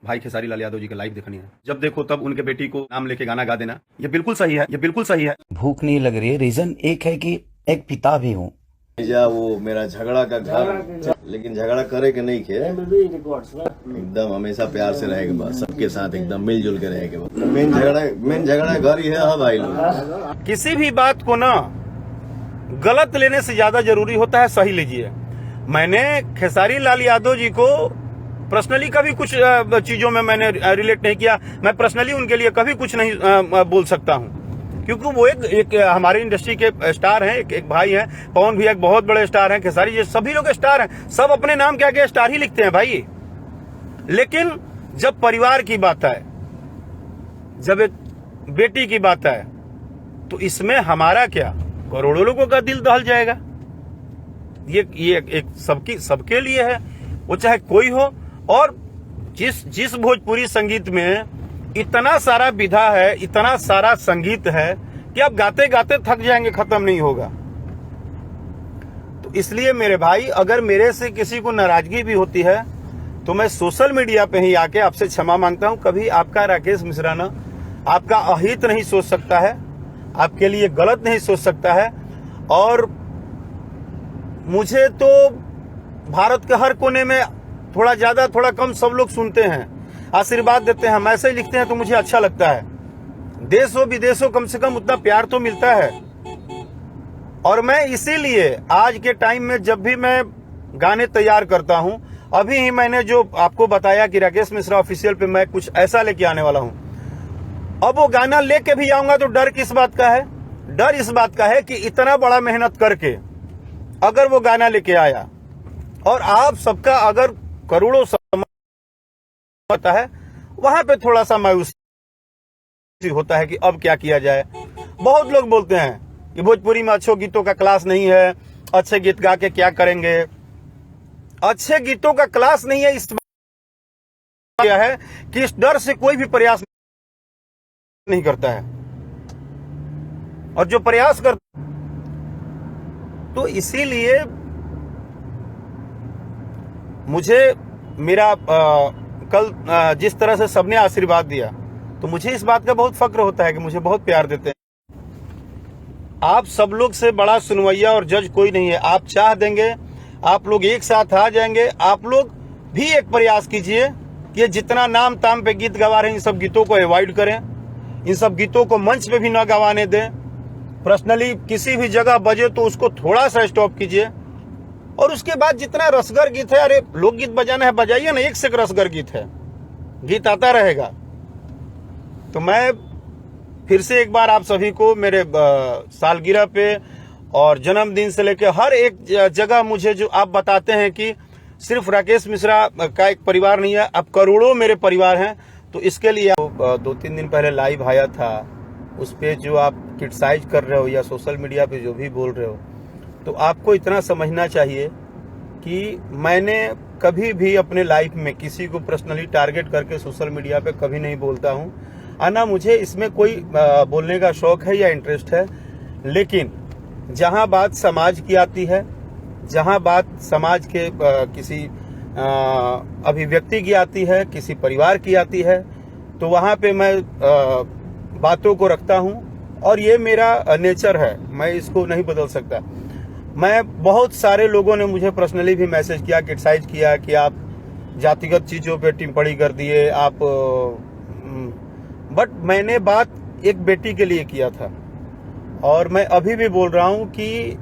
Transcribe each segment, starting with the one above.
भाई खेसारी लाल यादव जी का लाइव देखनी है, जब देखो तब उनके बेटी को नाम लेके गाना गा देना, ये बिल्कुल सही है, ये बिल्कुल सही है। भूख नहीं लग रही है, रीजन एक है कि एक पिता भी हूँ। जा वो मेरा झगड़ा का घर, लेकिन झगड़ा करे के नहीं खे, एकदम हमेशा प्यार से रहेगा, बस सबके साथ एकदम मिलजुल के रहेगा। मेन झगड़ा घर ही है। हाँ भाई लोग किसी भी बात को ना गलत लेने से ज्यादा जरूरी होता है सही लीजिए। मैंने खेसारी लाल यादव जी को पर्सनली कभी कुछ चीजों में मैंने रिलेट नहीं किया। मैं पर्सनली उनके लिए कभी कुछ नहीं बोल सकता हूं, क्योंकि वो एक हमारे इंडस्ट्री के स्टार हैं, एक भाई हैं। पवन भी एक बहुत बड़े स्टार हैं, खेसारी जी, सभी लोग स्टार हैं, सब अपने नाम क्या क्या स्टार ही लिखते हैं भाई। लेकिन जब परिवार की बात है, जब एक बेटी की बात है, तो इसमें हमारा क्या, करोड़ों लोगों का दिल दहल जाएगा। ये एक सबके लिए है, वो चाहे कोई हो। और जिस भोजपुरी संगीत में इतना सारा विधा है, इतना सारा संगीत है कि आप गाते गाते थक जाएंगे, खत्म नहीं होगा। तो इसलिए मेरे भाई, अगर मेरे से किसी को नाराजगी भी होती है तो मैं सोशल मीडिया पे ही आके आपसे क्षमा मांगता हूं। कभी आपका राकेश मिश्रा ना आपका अहित नहीं सोच सकता है, आपके लिए गलत नहीं सोच सकता है। और मुझे तो भारत के हर कोने में थोड़ा ज्यादा थोड़ा कम सब लोग सुनते हैं, आशीर्वाद देते हैं, मैसेज लिखते हैं, तो मुझे अच्छा लगता है। देशों विदेशों कम से कम उतना प्यार तो मिलता है। और मैं इसीलिए आज के टाइम में जब भी मैं गाने तैयार करता हूं, अभी ही मैंने जो आपको बताया कि राकेश मिश्रा ऑफिशियल पे मैं कुछ ऐसा लेके आने वाला हूं, अब वो गाना लेके भी आऊंगा तो डर किस बात का है? डर इस बात का है कि इतना बड़ा मेहनत करके अगर वो गाना लेके आया और आप सबका अगर करोड़ों होता है, वहां पे थोड़ा सा मायूसी होता है कि अब क्या किया जाए। बहुत लोग बोलते हैं कि भोजपुरी में अच्छे गीतों का क्लास नहीं है, अच्छे गीत गा के क्या करेंगे। अच्छे गीतों का क्लास नहीं है, इस है कि इस डर से कोई भी प्रयास नहीं करता है, और जो प्रयास करता, तो इसीलिए मुझे मेरा कल जिस तरह से सबने आशीर्वाद दिया, तो मुझे इस बात का बहुत फक्र होता है कि मुझे बहुत प्यार देते हैं। आप सब लोग से बड़ा सुनवैया और जज कोई नहीं है। आप चाह देंगे, आप लोग एक साथ आ जाएंगे। आप लोग भी एक प्रयास कीजिए कि जितना नाम ताम पे गीत गवा रहे हैं, इन सब गीतों को अवॉइड करें, इन सब गीतों को मंच पे भी न गवाने दें। पर्सनली किसी भी जगह बजे तो उसको थोड़ा सा स्टॉप कीजिए। और उसके बाद जितना रसगर गीत है, अरे लोकगीत बजाना है, बजाइए ना, एक से एक रसगर गीत है, गीत आता रहेगा। तो मैं फिर से एक बार आप सभी को मेरे सालगिरह पे और जन्मदिन से लेकर हर एक जगह मुझे जो आप बताते हैं कि सिर्फ राकेश मिश्रा का एक परिवार नहीं है, अब करोड़ों मेरे परिवार हैं, तो इसके लिए 2-3 दिन पहले लाइव आया था, उस पे जो आप क्रिटिसाइज कर रहे हो या सोशल मीडिया पे जो भी बोल रहे हो, तो आपको इतना समझना चाहिए कि मैंने कभी भी अपने लाइफ में किसी को पर्सनली टारगेट करके सोशल मीडिया पे कभी नहीं बोलता हूँ, ना मुझे इसमें कोई बोलने का शौक है या इंटरेस्ट है। लेकिन जहाँ बात समाज की आती है, जहाँ बात समाज के किसी अभिव्यक्ति की आती है, किसी परिवार की आती है, तो वहाँ पे मैं बातों को रखता हूँ, और ये मेरा नेचर है, मैं इसको नहीं बदल सकता। मैं बहुत सारे लोगों ने मुझे पर्सनली भी मैसेज किया, क्रिटिसाइज किया कि आप जातिगत चीज़ों पे टिप्पणी कर दिए आप, बट मैंने बात एक बेटी के लिए किया था। और मैं अभी भी बोल रहा हूँ कि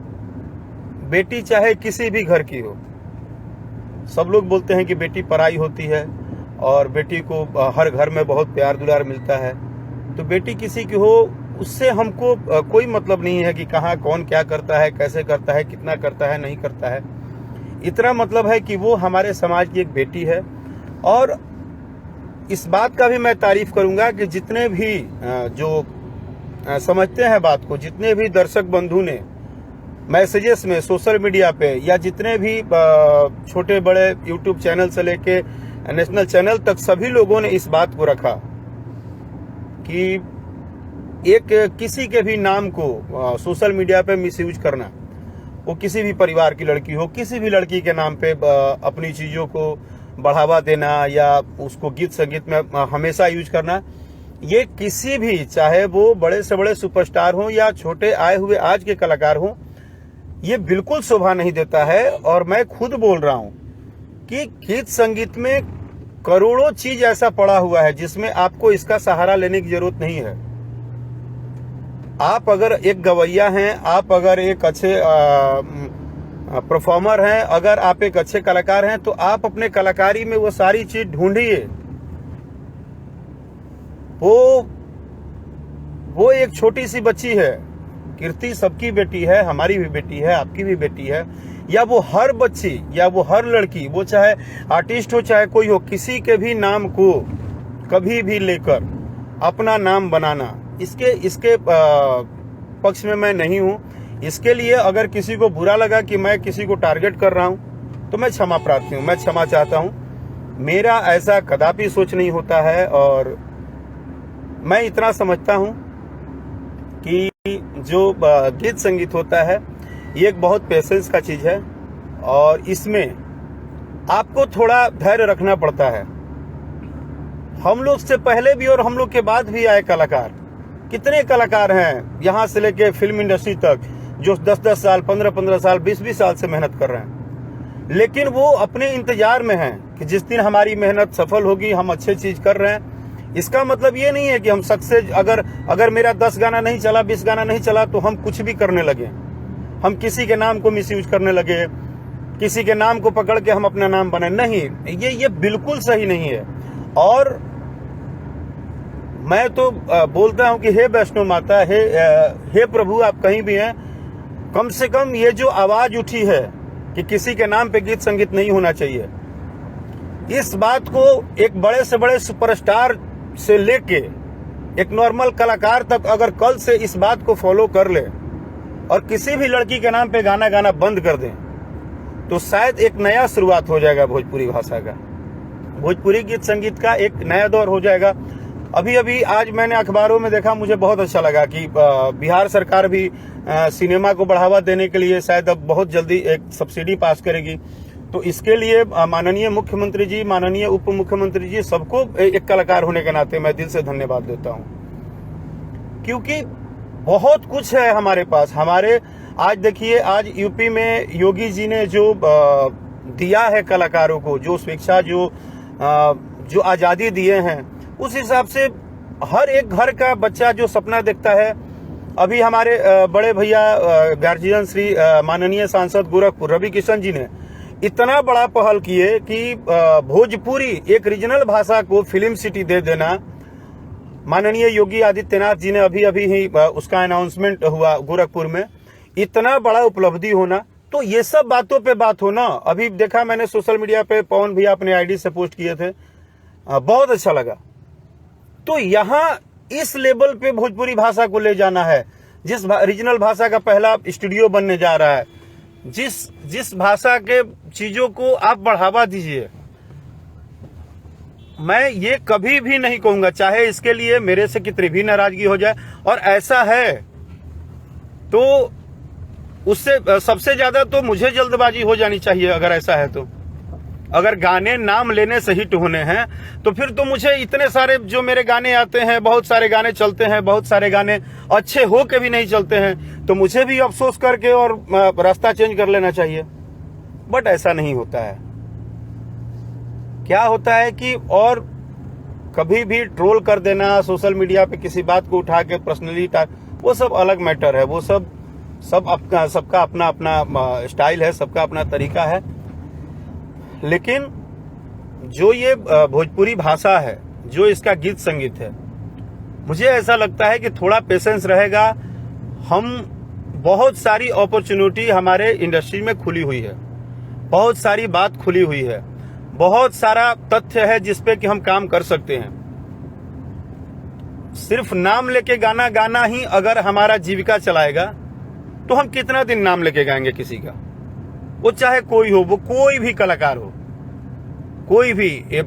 बेटी चाहे किसी भी घर की हो, सब लोग बोलते हैं कि बेटी पराई होती है और बेटी को हर घर में बहुत प्यार दुलार मिलता है, तो बेटी किसी की हो, उससे हमको कोई मतलब नहीं है कि कहाँ कौन क्या करता है, कैसे करता है, कितना करता है, नहीं करता है। इतना मतलब है कि वो हमारे समाज की एक बेटी है। और इस बात का भी मैं तारीफ करूंगा कि जितने भी जो समझते हैं बात को, जितने भी दर्शक बंधु ने मैसेजेस में सोशल मीडिया पे, या जितने भी छोटे बड़े यूट्यूब चैनल से लेके नेशनल चैनल तक, सभी लोगों ने इस बात को रखा कि एक किसी के भी नाम को सोशल मीडिया पे मिसयूज करना, वो किसी भी परिवार की लड़की हो, किसी भी लड़की के नाम पे अपनी चीजों को बढ़ावा देना या उसको गीत संगीत में हमेशा यूज करना, ये किसी भी, चाहे वो बड़े से बड़े सुपरस्टार हो या छोटे आए हुए आज के कलाकार हो, ये बिल्कुल शोभा नहीं देता है। और मैं खुद बोल रहा हूं कि गीत संगीत में करोड़ों चीज ऐसा पड़ा हुआ है जिसमें आपको इसका सहारा लेने की जरूरत नहीं है। आप अगर एक गवैया हैं, आप अगर एक अच्छे परफॉर्मर हैं, अगर आप एक अच्छे कलाकार हैं, तो आप अपने कलाकारी में वो सारी चीज ढूंढिए। वो एक छोटी सी बच्ची है, कीर्ति सबकी बेटी है, हमारी भी बेटी है, आपकी भी बेटी है, या वो हर बच्ची या वो हर लड़की, वो चाहे आर्टिस्ट हो चाहे कोई हो, किसी के भी नाम को कभी भी लेकर अपना नाम बनाना, इसके पक्ष में मैं नहीं हूं। इसके लिए अगर किसी को बुरा लगा कि मैं किसी को टारगेट कर रहा हूं, तो मैं क्षमा प्रार्थी हूं, मैं क्षमा चाहता हूं। मेरा ऐसा कदापि सोच नहीं होता है। और मैं इतना समझता हूं कि जो गीत संगीत होता है, ये एक बहुत पेशेंस का चीज है और इसमें आपको थोड़ा धैर्य रखना पड़ता है। हम लोग से पहले भी और हम लोग के बाद भी आए कलाकार, कितने कलाकार हैं यहां से लेके फिल्म इंडस्ट्री तक, जो 10-10 साल, 15-15 साल, 20-20 साल से मेहनत कर रहे हैं, लेकिन वो अपने इंतजार में हैं कि जिस दिन हमारी मेहनत सफल होगी, हम अच्छे चीज कर रहे हैं। इसका मतलब ये नहीं है कि हम सक्सेस, अगर मेरा 10 गाना नहीं चला, 20 गाना नहीं चला, तो हम कुछ भी करने लगे, हम किसी के नाम को मिसयूज करने लगे, किसी के नाम को पकड़ के हम अपना नाम बनाए। नहीं, ये बिल्कुल सही नहीं है। और मैं तो बोलता हूं कि हे वैष्णो माता, हे प्रभु, आप कहीं भी हैं, कम से कम ये जो आवाज उठी है कि किसी के नाम पे गीत संगीत नहीं होना चाहिए, इस बात को एक बड़े से बड़े सुपरस्टार से लेके एक नॉर्मल कलाकार तक अगर कल से इस बात को फॉलो कर ले और किसी भी लड़की के नाम पे गाना गाना बंद कर दें, तो शायद एक नया शुरुआत हो जाएगा भोजपुरी भाषा का, भोजपुरी गीत संगीत का एक नया दौर हो जाएगा। अभी आज मैंने अखबारों में देखा, मुझे बहुत अच्छा लगा कि बिहार सरकार भी सिनेमा को बढ़ावा देने के लिए शायद अब बहुत जल्दी एक सब्सिडी पास करेगी। तो इसके लिए माननीय मुख्यमंत्री जी, माननीय उप मुख्यमंत्री जी, सबको एक कलाकार होने के नाते मैं दिल से धन्यवाद देता हूं, क्योंकि बहुत कुछ है हमारे पास। आज देखिए, आज यूपी में योगी जी ने जो दिया है कलाकारों को, जो स्वेच्छा, जो आजादी दिए हैं, उस हिसाब से हर एक घर का बच्चा जो सपना देखता है। अभी हमारे बड़े भैया गार्जियन श्री माननीय सांसद गोरखपुर रवि किशन जी ने इतना बड़ा पहल किए कि भोजपुरी एक रीजनल भाषा को फिल्म सिटी दे देना। माननीय योगी आदित्यनाथ जी ने अभी ही उसका अनाउंसमेंट हुआ गोरखपुर में। इतना बड़ा उपलब्धि होना, तो ये सब बातों पे बात होना। अभी देखा मैंने सोशल मीडिया पे, पवन भैया अपने आईडी से पोस्ट किए थे, बहुत अच्छा लगा। तो यहाँ इस लेवल पे भोजपुरी भाषा को ले जाना है, जिस रीजनल भाषा का पहला स्टूडियो बनने जा रहा है, जिस भाषा के चीजों को आप बढ़ावा दीजिए। मैं ये कभी भी नहीं कहूंगा, चाहे इसके लिए मेरे से कितनी भी नाराजगी हो जाए, और ऐसा है तो उससे सबसे ज्यादा तो मुझे जल्दबाजी हो जानी चाहिए। अगर ऐसा है तो, अगर गाने नाम लेने से हिट होने हैं, तो फिर तो मुझे इतने सारे जो मेरे गाने आते हैं, बहुत सारे गाने चलते हैं, बहुत सारे गाने अच्छे हो के भी नहीं चलते हैं, तो मुझे भी अफसोस करके और रास्ता चेंज कर लेना चाहिए। बट ऐसा नहीं होता है। क्या होता है कि और कभी भी ट्रोल कर देना सोशल मीडिया पे, किसी बात को उठा के पर्सनली, वो सब अलग मैटर है। वो सबका अपना अपना स्टाइल है, सबका अपना तरीका है। लेकिन जो ये भोजपुरी भाषा है, जो इसका गीत संगीत है, मुझे ऐसा लगता है कि थोड़ा पेशेंस रहेगा। हम बहुत सारी अपॉर्चुनिटी हमारे इंडस्ट्री में खुली हुई है, बहुत सारी बात खुली हुई है, बहुत सारा तथ्य है जिसपे कि हम काम कर सकते हैं। सिर्फ नाम लेके गाना ही अगर हमारा जीविका चलाएगा, तो हम कितना दिन नाम लेके गाएंगे किसी का? वो चाहे कोई हो, वो कोई भी कलाकार हो, कोई भी,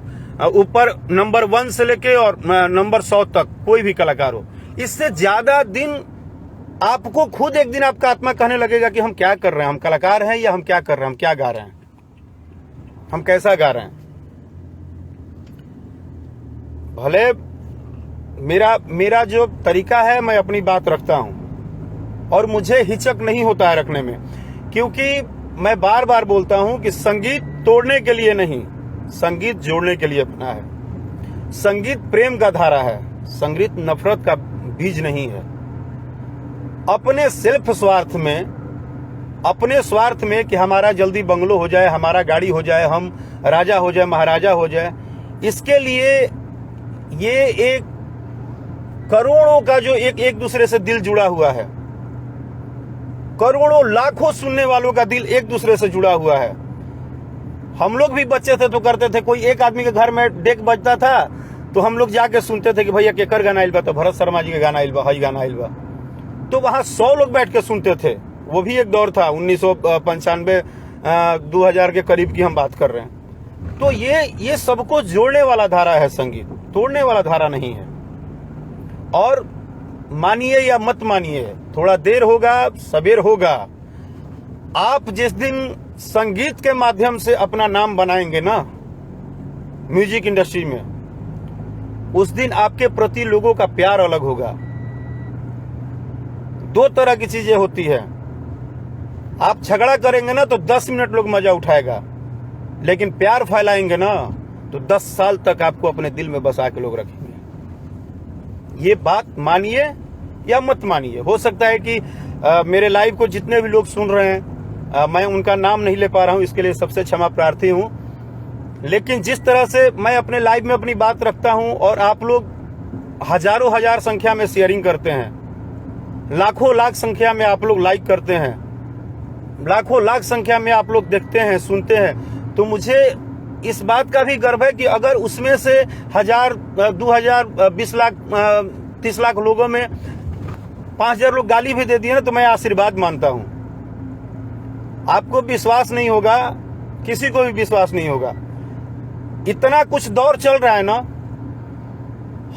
ऊपर नंबर 1 से लेके और नंबर 100 तक कोई भी कलाकार हो। इससे ज्यादा दिन आपको खुद एक दिन आपका आत्मा कहने लगेगा कि हम क्या कर रहे हैं, हम कलाकार हैं या हम क्या कर रहे हैं, हम क्या गा रहे हैं, हम कैसा गा रहे हैं। भले मेरा जो तरीका है, मैं अपनी बात रखता हूं और मुझे हिचक नहीं होता है रखने में, क्योंकि मैं बार बार बोलता हूं कि संगीत तोड़ने के लिए नहीं, संगीत जोड़ने के लिए बना है। संगीत प्रेम का धारा है, संगीत नफरत का बीज नहीं है। अपने सेल्फ स्वार्थ में, अपने स्वार्थ में कि हमारा जल्दी बंगलो हो जाए, हमारा गाड़ी हो जाए, हम राजा हो जाए, महाराजा हो जाए, इसके लिए ये एक करोड़ों का जो एक दूसरे से दिल जुड़ा हुआ है, करोड़ों लाखों सुनने वालों का दिल एक दूसरे से जुड़ा हुआ है। हम लोग भी बच्चे थे तो करते थे, कोई एक आदमी के घर में डेक बजता था तो हम लोग जाके सुनते थे कि भैया केकर गाना आइल बा, तो भरत शर्मा जी का गाना आइल बा, हई गाना आइल बा, तो वहां 100 लोग बैठ के सुनते थे। वो भी एक दौर था, 1995 2000 के करीब की हम बात कर रहे हैं। तो ये सबको जोड़ने वाला धारा है संगीत, तोड़ने वाला धारा नहीं है। और मानिए या मत मानिए, थोड़ा देर होगा सबेर होगा, आप जिस दिन संगीत के माध्यम से अपना नाम बनाएंगे ना म्यूजिक इंडस्ट्री में, उस दिन आपके प्रति लोगों का प्यार अलग होगा। 2 तरह की चीजें होती है, आप झगड़ा करेंगे ना तो 10 मिनट लोग मजा उठाएगा, लेकिन प्यार फैलाएंगे ना तो 10 साल तक आपको अपने दिल में बसा के लोग रखेंगे। ये बात मानिए या मत मानिए। हो सकता है कि मेरे लाइव को जितने भी लोग सुन रहे हैं, मैं उनका नाम नहीं ले पा रहा हूं, इसके लिए सबसे क्षमा प्रार्थी हूं। लेकिन जिस तरह से मैं अपने लाइव में अपनी बात रखता हूं और आप लोग हजारों हजार संख्या में शेयरिंग करते हैं, लाखों लाख संख्या में आप लोग लाइक करते हैं, लाखों लाख संख्या में आप लोग देखते हैं, सुनते हैं, तो मुझे इस बात का भी गर्व है कि अगर उसमें से 1000, 2000, 20 लाख, 30 लाख लोगों में 5000 लोग गाली भी दे दिए ना, तो मैं आशीर्वाद मानता हूं। आपको विश्वास नहीं होगा, किसी को भी विश्वास नहीं होगा। इतना कुछ दौर चल रहा है ना,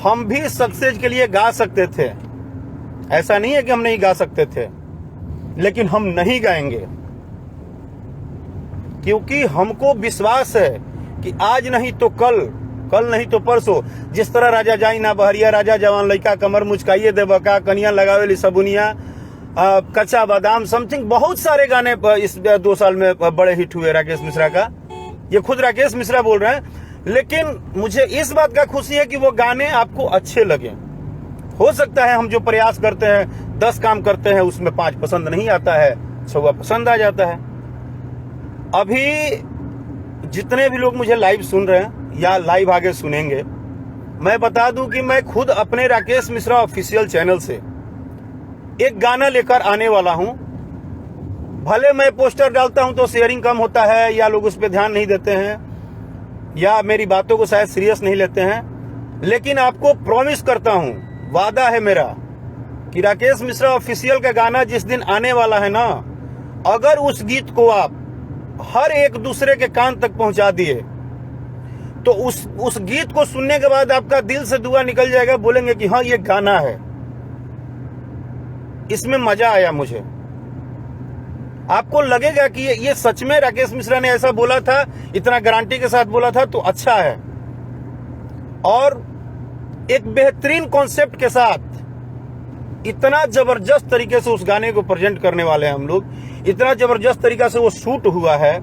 हम भी सक्सेस के लिए गा सकते थे, ऐसा नहीं है कि हम नहीं गा सकते थे, लेकिन हम नहीं गाएंगे, क्योंकि हमको विश्वास है कि आज नहीं तो कल, कल नहीं तो परसों। जिस तरह राजा जाई ना बहरिया, राजा जवान लड़का कमर मुचकाइए देवका, कनिया लगावेली सबुनिया, कच्चा बादाम, समथिंग बहुत सारे गाने इस 2 साल में बड़े हिट हुए राकेश मिश्रा का। ये खुद राकेश मिश्रा बोल रहे हैं। लेकिन मुझे इस बात का खुशी है कि वो गाने आपको अच्छे लगे। हो सकता है हम जो प्रयास करते हैं, 10 काम करते हैं, उसमें 5 पसंद नहीं आता है, 6 पसंद आ जाता है। अभी जितने भी लोग मुझे लाइव सुन रहे हैं या लाइव आगे सुनेंगे, मैं बता दूं कि मैं खुद अपने राकेश मिश्रा ऑफिशियल चैनल से एक गाना लेकर आने वाला हूं। भले मैं पोस्टर डालता हूं तो शेयरिंग कम होता है, या लोग उस पर ध्यान नहीं देते हैं, या मेरी बातों को शायद सीरियस नहीं लेते हैं, लेकिन आपको प्रॉमिस करता हूं, वादा है मेरा कि राकेश मिश्रा ऑफिशियल का गाना जिस दिन आने वाला है ना, अगर उस गीत को आप हर एक दूसरे के कान तक पहुंचा दिए तो उस गीत को सुनने के बाद आपका दिल से दुआ निकल जाएगा, बोलेंगे कि हाँ ये गाना है, इसमें मजा आया मुझे। आपको लगेगा कि ये सच में राकेश मिश्रा ने ऐसा बोला था, इतना गारंटी के साथ बोला था, तो अच्छा है। और एक बेहतरीन कॉन्सेप्ट के साथ इतना जबरदस्त तरीके से उस गाने को प्रेजेंट करने वाले हैं हम लोग, इतना जबरदस्त तरीका से वो शूट हुआ है।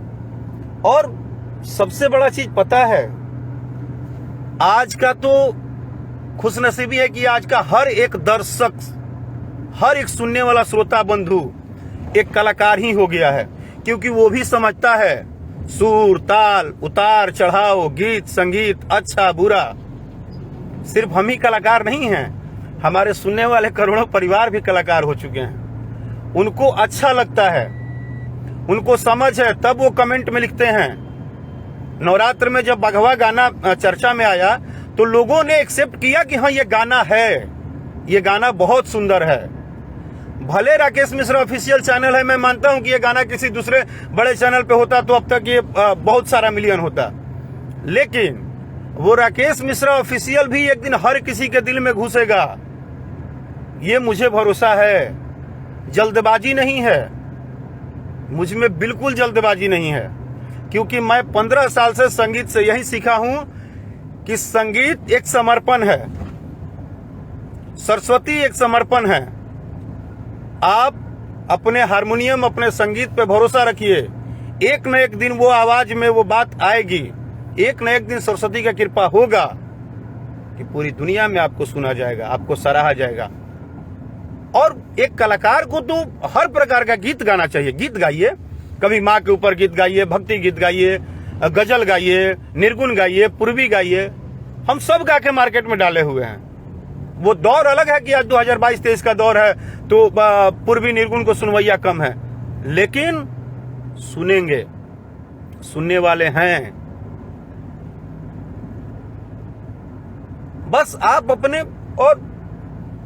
और सबसे बड़ा चीज पता है, आज का तो खुशनसीबी है कि आज का हर एक दर्शक, हर एक सुनने वाला श्रोता बंधु एक कलाकार ही हो गया है, क्योंकि वो भी समझता है सुर, ताल, उतार चढ़ाव, गीत, संगीत, अच्छा बुरा। सिर्फ हम ही कलाकार नहीं हैं, हमारे सुनने वाले करोड़ों परिवार भी कलाकार हो चुके हैं। उनको अच्छा लगता है, उनको समझ है, तब वो कमेंट में लिखते हैं। नवरात्र में जब बघवा गाना चर्चा में आया तो लोगों ने एक्सेप्ट किया कि हाँ ये गाना है, ये गाना बहुत सुंदर है। भले राकेश मिश्रा ऑफिशियल चैनल है, मैं मानता हूं कि ये गाना किसी दूसरे बड़े चैनल पे होता तो अब तक ये बहुत सारा मिलियन होता, लेकिन वो राकेश मिश्रा ऑफिशियल भी एक दिन हर किसी के दिल में घुसेगा, ये मुझे भरोसा है। जल्दबाजी नहीं है, मुझ में बिल्कुल जल्दबाजी नहीं है, क्योंकि मैं 15 साल से संगीत से यही सीखा हूं कि संगीत एक समर्पण है, सरस्वती एक समर्पण है। आप अपने हारमोनियम, अपने संगीत पे भरोसा रखिए, एक न एक दिन वो आवाज में वो बात आएगी, एक न एक दिन सरस्वती का कृपा होगा कि पूरी दुनिया में आपको सुना जाएगा, आपको सराहा जाएगा। और एक कलाकार को तो हर प्रकार का गीत गाना चाहिए। गीत गाइए, कभी माँ के ऊपर गीत गाइए, भक्ति गीत गाइए, गजल गाइए, निर्गुण गाइए, पूर्वी गाइए। हम सब गा के मार्केट में डाले हुए हैं। वो दौर अलग है कि आज 2022-23 का दौर है तो पूर्वी निर्गुण को सुनवैया कम है, लेकिन सुनेंगे, सुनने वाले हैं। बस आप अपने और